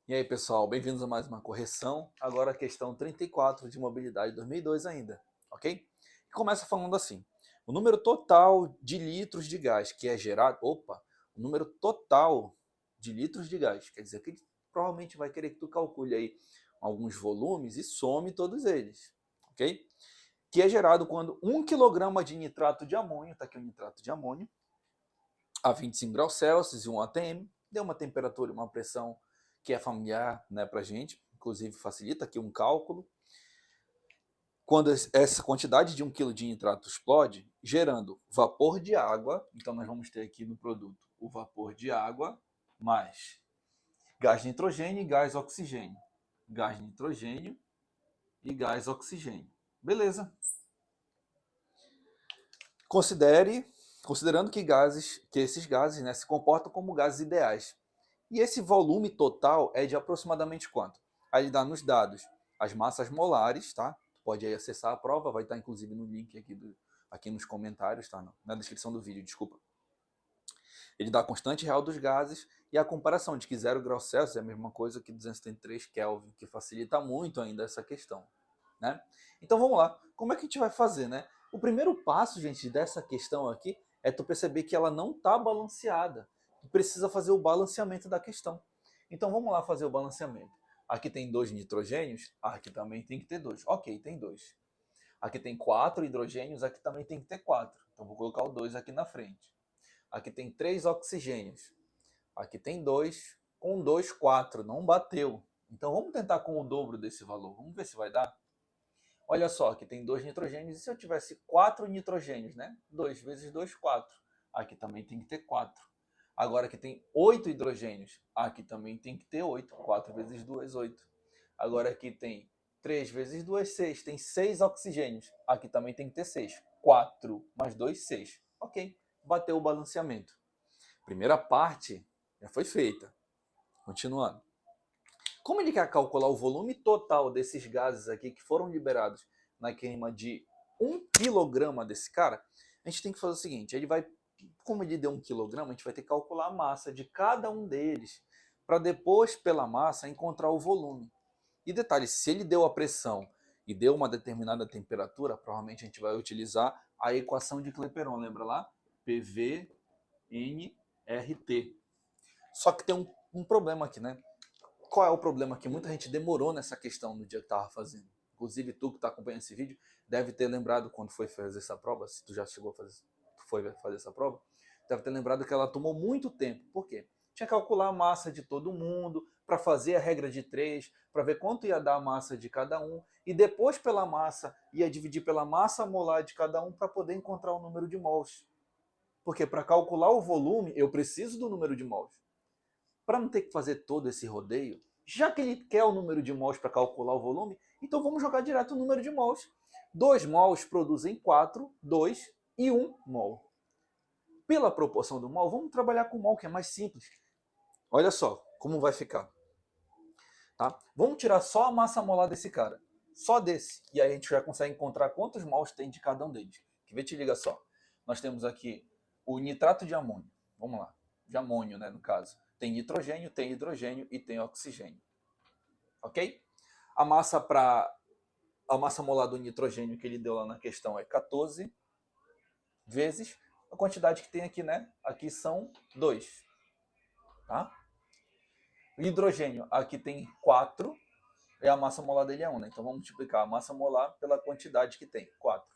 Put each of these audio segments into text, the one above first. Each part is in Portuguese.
E aí, pessoal, bem-vindos a mais uma correção. Agora a questão 34 de mobilidade 2002 ainda, ok? Começa falando assim: o número total de litros de gás que é gerado, o número total de litros de gás, quer dizer que ele provavelmente vai querer que tu calcule aí alguns volumes e some todos eles, ok? Que é gerado quando 1 kg de nitrato de amônio, está aqui o nitrato de amônio, a 25 graus Celsius e 1 atm, deu uma temperatura e uma pressão que é familiar, né, para a gente, inclusive facilita aqui um cálculo. Quando essa quantidade de 1 kg de nitrato explode, gerando vapor de água, então nós vamos ter aqui no produto o vapor de água mais gás nitrogênio e gás oxigênio. Gás nitrogênio e gás oxigênio. Beleza. Considerando que esses gases, né, se comportam como gases ideais. E esse volume total é de aproximadamente quanto? Aí ele dá nos dados as massas molares, tá? Tu pode aí acessar a prova, vai estar inclusive no link aqui nos comentários, tá? Na descrição do vídeo, desculpa. Ele dá a constante real dos gases e a comparação de que 0 graus Celsius é a mesma coisa que 233 Kelvin, que facilita muito ainda essa questão, né? Então vamos lá, como é que a gente vai fazer, né? O primeiro passo, gente, dessa questão aqui é tu perceber que ela não está balanceada. Tu precisa fazer o balanceamento da questão. Então vamos lá fazer o balanceamento. Aqui tem 2 nitrogênios, aqui também tem que ter 2. Ok, tem 2. Aqui tem 4 hidrogênios, aqui também tem que ter 4. Então vou colocar o 2 aqui na frente. Aqui tem 3 oxigênios. Aqui tem 2. Com 2, 4. Não bateu. Então vamos tentar com o dobro desse valor. Vamos ver se vai dar. Olha só, aqui tem 2 nitrogênios. E se eu tivesse 4 nitrogênios, né? 2 vezes 2, 4. Aqui também tem que ter 4. Agora aqui tem 8 hidrogênios. Aqui também tem que ter 8. 4 vezes 2, 8. Agora aqui tem 3 vezes 2, 6. Tem 6 oxigênios. Aqui também tem que ter 6. 4 mais 2, 6. Ok, bateu o balanceamento. Primeira parte já foi feita. Continuando. Como ele quer calcular o volume total desses gases aqui que foram liberados na queima de 1 kg desse cara, a gente tem que fazer o seguinte, como ele deu 1 kg, a gente vai ter que calcular a massa de cada um deles, para depois, pela massa, encontrar o volume. E detalhe, se ele deu a pressão e deu uma determinada temperatura, provavelmente a gente vai utilizar a equação de Clapeyron, lembra lá? PV, NRT. Só que tem um problema aqui, né? Qual é o problema? Que muita gente demorou nessa questão no dia que estava fazendo. Inclusive, tu que está acompanhando esse vídeo, deve ter lembrado quando foi fazer essa prova, se tu já chegou a fazer, foi fazer essa prova, deve ter lembrado que ela tomou muito tempo. Por quê? Tinha que calcular a massa de todo mundo, para fazer a regra de 3, para ver quanto ia dar a massa de cada um, e depois pela massa, ia dividir pela massa molar de cada um para poder encontrar o número de mols. Porque para calcular o volume, eu preciso do número de mols. Para não ter que fazer todo esse rodeio, já que ele quer o número de mols para calcular o volume, então vamos jogar direto o número de mols. 2 mols produzem 4, 2 e 1 mol. Pela proporção do mol, vamos trabalhar com mol, que é mais simples. Olha só como vai ficar. Tá? Vamos tirar só a massa molar desse cara. Só desse. E aí a gente já consegue encontrar quantos mols tem de cada um deles. Que vê, te liga só. Nós temos aqui o nitrato de amônio. Vamos lá. De amônio, né, no caso. Tem nitrogênio, tem hidrogênio e tem oxigênio. Ok? A massa molar do nitrogênio que ele deu lá na questão é 14 vezes a quantidade que tem aqui, né? Aqui são 2. Tá? O hidrogênio aqui tem 4 e a massa molar dele é 1, né? Então vamos multiplicar a massa molar pela quantidade que tem, 4.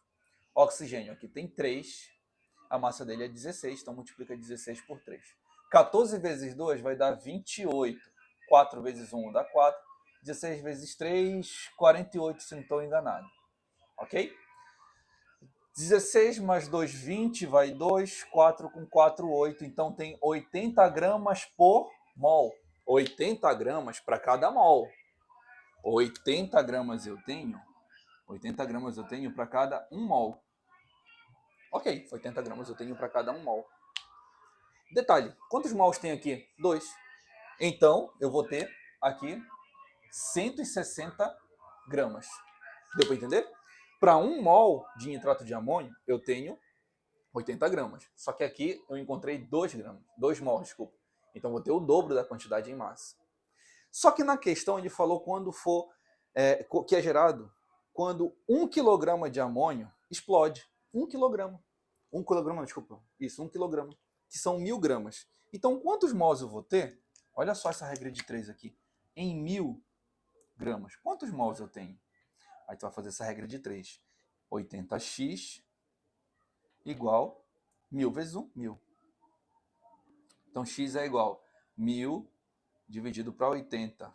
Oxigênio aqui tem 3, a massa dele é 16, então multiplica 16 por 3. 14 vezes 2 vai dar 28. 4 vezes 1 dá 4. 16 vezes 3, 48, se não estou enganado. Ok? 16 mais 2, 20, vai 2. 4 com 4, 8. Então tem 80 gramas por mol. 80 gramas para cada mol. 80 gramas eu tenho. 80 gramas eu tenho para cada 1 mol. Ok, 80 gramas eu tenho para cada 1 mol. Detalhe, quantos mols tem aqui? 2. Então, eu vou ter aqui 160 gramas. Deu para entender? Para 1 mol de nitrato de amônio, eu tenho 80 gramas. Só que aqui eu encontrei 2 gramas. 2 mols, desculpa. Então, eu vou ter o dobro da quantidade em massa. Só que na questão ele falou quando for, que é gerado quando 1 kg de amônio explode. 1 kg. 1 kg, desculpa. Isso, 1 kg. Que são 1000 gramas. Então, quantos mols eu vou ter? Olha só essa regra de 3 aqui. Em 1000 gramas. Quantos mols eu tenho? Aí tu vai fazer essa regra de 3. 80x igual 1000 vezes 1, 1000. Então, x é igual 1000 dividido para 80.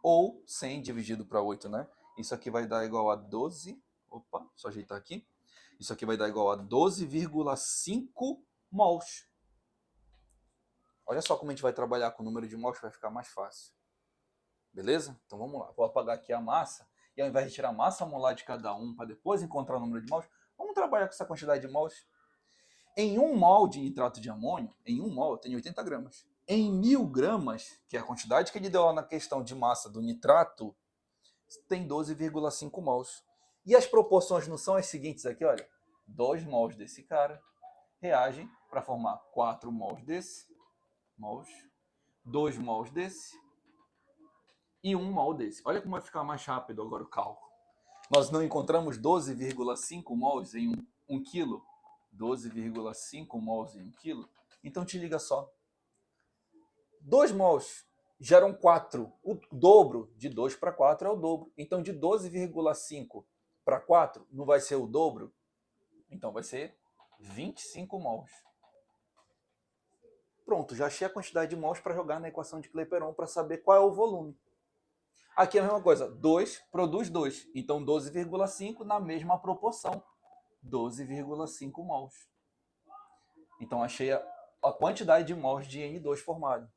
Ou 100 dividido para 8, né? Isso aqui vai dar igual a 12. Opa, só ajeitar aqui. Isso aqui vai dar igual a 12,5 mols. Olha só como a gente vai trabalhar com o número de mols, vai ficar mais fácil. Beleza? Então vamos lá. Vou apagar aqui a massa. E ao invés de tirar a massa molar de cada um para depois encontrar o número de mols, vamos trabalhar com essa quantidade de mols. Em 1 mol de nitrato de amônio, em 1 mol eu tenho 80 gramas. Em 1000 gramas, que é a quantidade que ele deu lá na questão de massa do nitrato, tem 12,5 mols. E as proporções não são as seguintes aqui, olha. 2 mols desse cara reagem para formar 4 mols desse, 2 mols desse e 1 mol desse. Olha como vai ficar mais rápido agora o cálculo. Nós não encontramos 12,5 mols em 1 quilo? 12,5 mols em 1 quilo? Então te liga só. 2 mols geram 4. O dobro de 2 para 4 é o dobro. Então de 12,5 para 4 não vai ser o dobro? Então vai ser 25 mols. Pronto, já achei a quantidade de mols para jogar na equação de Clapeyron para saber qual é o volume. Aqui é a mesma coisa, 2 produz 2, então 12,5 na mesma proporção, 12,5 mols. Então achei a quantidade de mols de N2 formado.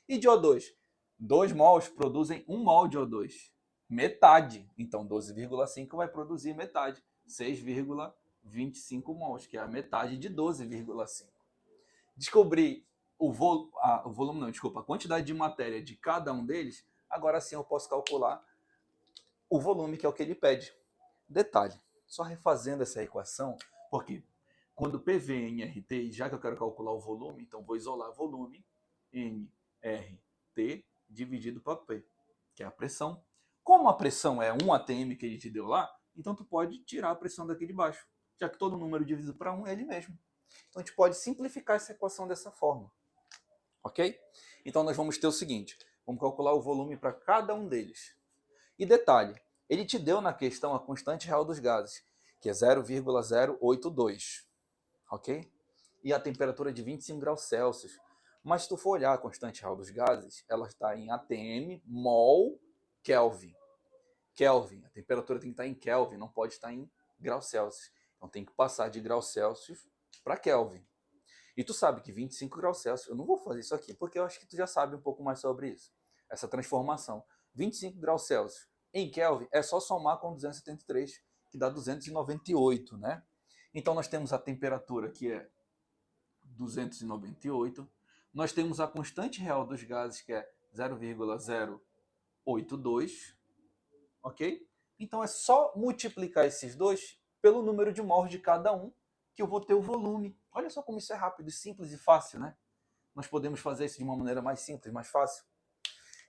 E de O2? 2 mols produzem 1 mol de O2, metade. Então 12,5 vai produzir metade, 6,25 mols, que é a metade de 12,5. Descobri a quantidade de matéria de cada um deles, agora sim eu posso calcular o volume, que é o que ele pede. Detalhe, só refazendo essa equação, porque quando PV em RT, já que eu quero calcular o volume, então vou isolar volume em RT dividido para P, que é a pressão. Como a pressão é 1 atm que ele te deu lá, então tu pode tirar a pressão daqui de baixo, já que todo número dividido para 1 é ele mesmo. Então a gente pode simplificar essa equação dessa forma. Ok? Então nós vamos ter o seguinte, vamos calcular o volume para cada um deles. E detalhe, ele te deu na questão a constante real dos gases, que é 0,082, ok? E a temperatura de 25 graus Celsius. Mas se tu for olhar a constante real dos gases, ela está em atm, mol, Kelvin. Kelvin, a temperatura tem que estar em Kelvin, não pode estar em graus Celsius. Então tem que passar de graus Celsius para Kelvin. E tu sabe que 25 graus Celsius, eu não vou fazer isso aqui, porque eu acho que tu já sabe um pouco mais sobre isso, essa transformação. 25 graus Celsius em Kelvin é só somar com 273, que dá 298, né? Então nós temos a temperatura, que é 298, nós temos a constante real dos gases, que é 0,082, ok? Então é só multiplicar esses dois pelo número de mols de cada um, que eu vou ter o volume. Olha só como isso é rápido, simples e fácil, né? Nós podemos fazer isso de uma maneira mais simples, mais fácil.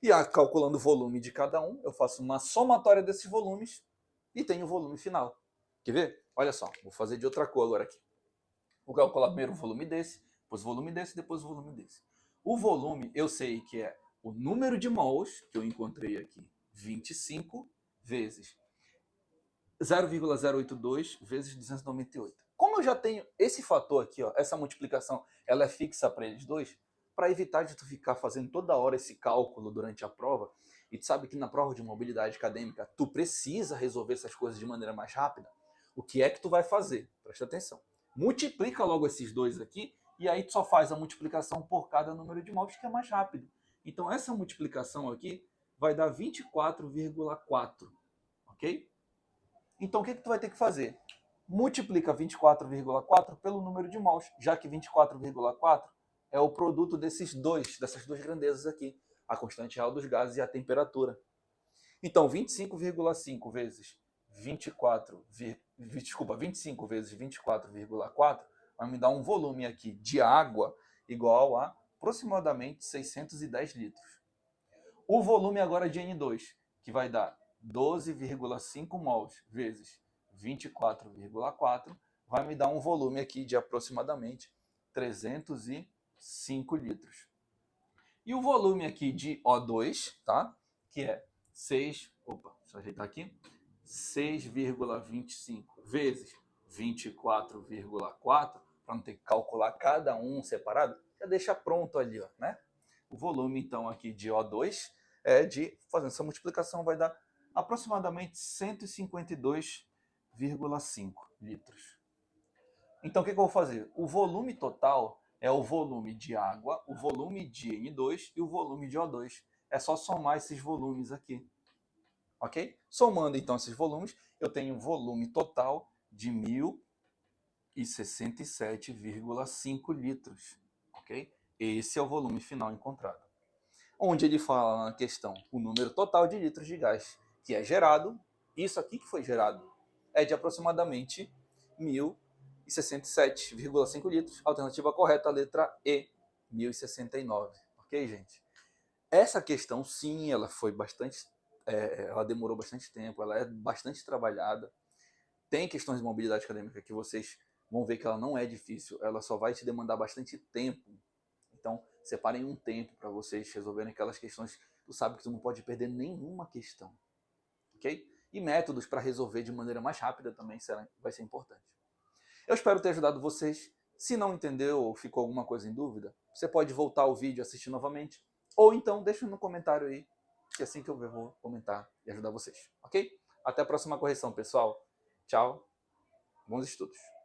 E calculando o volume de cada um, eu faço uma somatória desses volumes e tenho o volume final. Quer ver? Olha só, vou fazer de outra cor agora aqui. Vou calcular primeiro o volume desse, depois o volume desse, depois o volume desse. O volume eu sei que é o número de mols, que eu encontrei aqui, 25 vezes 0,082 vezes 298. Como eu já tenho esse fator aqui, ó, essa multiplicação, ela é fixa para eles dois, para evitar de tu ficar fazendo toda hora esse cálculo durante a prova, e tu sabe que na prova de mobilidade acadêmica tu precisa resolver essas coisas de maneira mais rápida, o que é que tu vai fazer? Presta atenção. Multiplica logo esses dois aqui, e aí tu só faz a multiplicação por cada número de mols, que é mais rápido. Então essa multiplicação aqui vai dar 24,4, ok? Então o que tu vai ter que fazer? Multiplica 24,4 pelo número de mols, já que 24,4 é o produto dessas duas grandezas aqui, a constante real dos gases e a temperatura. Então 25,5 vezes 25 vezes 24,4 vai me dar um volume aqui de água igual a aproximadamente 610 litros. O volume agora de N2, que vai dar 12,5 mols vezes 24,4, vai me dar um volume aqui de aproximadamente 305 litros. E o volume aqui de O2, tá? Que é 6, deixa eu ajeitar aqui, 6,25 vezes 24,4, para não ter que calcular cada um separado, já deixa pronto ali, ó, né? O volume, então, aqui de O2 fazendo essa multiplicação, vai dar aproximadamente 152,5 litros. Então, o que eu vou fazer? O volume total é o volume de água, o volume de N2 e o volume de O2. É só somar esses volumes aqui. Ok? Somando, então, esses volumes, eu tenho um volume total de 1.067,5 litros. Ok? Esse é o volume final encontrado. Onde ele fala na questão o número total de litros de gás que é gerado, isso aqui que foi gerado, é de aproximadamente 1.067,5 litros. Alternativa correta, a letra E, 1.069. Ok, gente? Essa questão, sim, ela foi bastante, ela demorou bastante tempo, ela é bastante trabalhada. Tem questões de mobilidade acadêmica que vocês vão ver que ela não é difícil, ela só vai te demandar bastante tempo. Então, separem um tempo para vocês resolverem aquelas questões. Tu sabe que tu não pode perder nenhuma questão, ok? E métodos para resolver de maneira mais rápida também vai ser importante. Eu espero ter ajudado vocês. Se não entendeu ou ficou alguma coisa em dúvida, você pode voltar ao vídeo e assistir novamente. Ou então deixa no comentário aí, que assim que eu ver, vou comentar e ajudar vocês, ok? Até a próxima correção, pessoal. Tchau, bons estudos.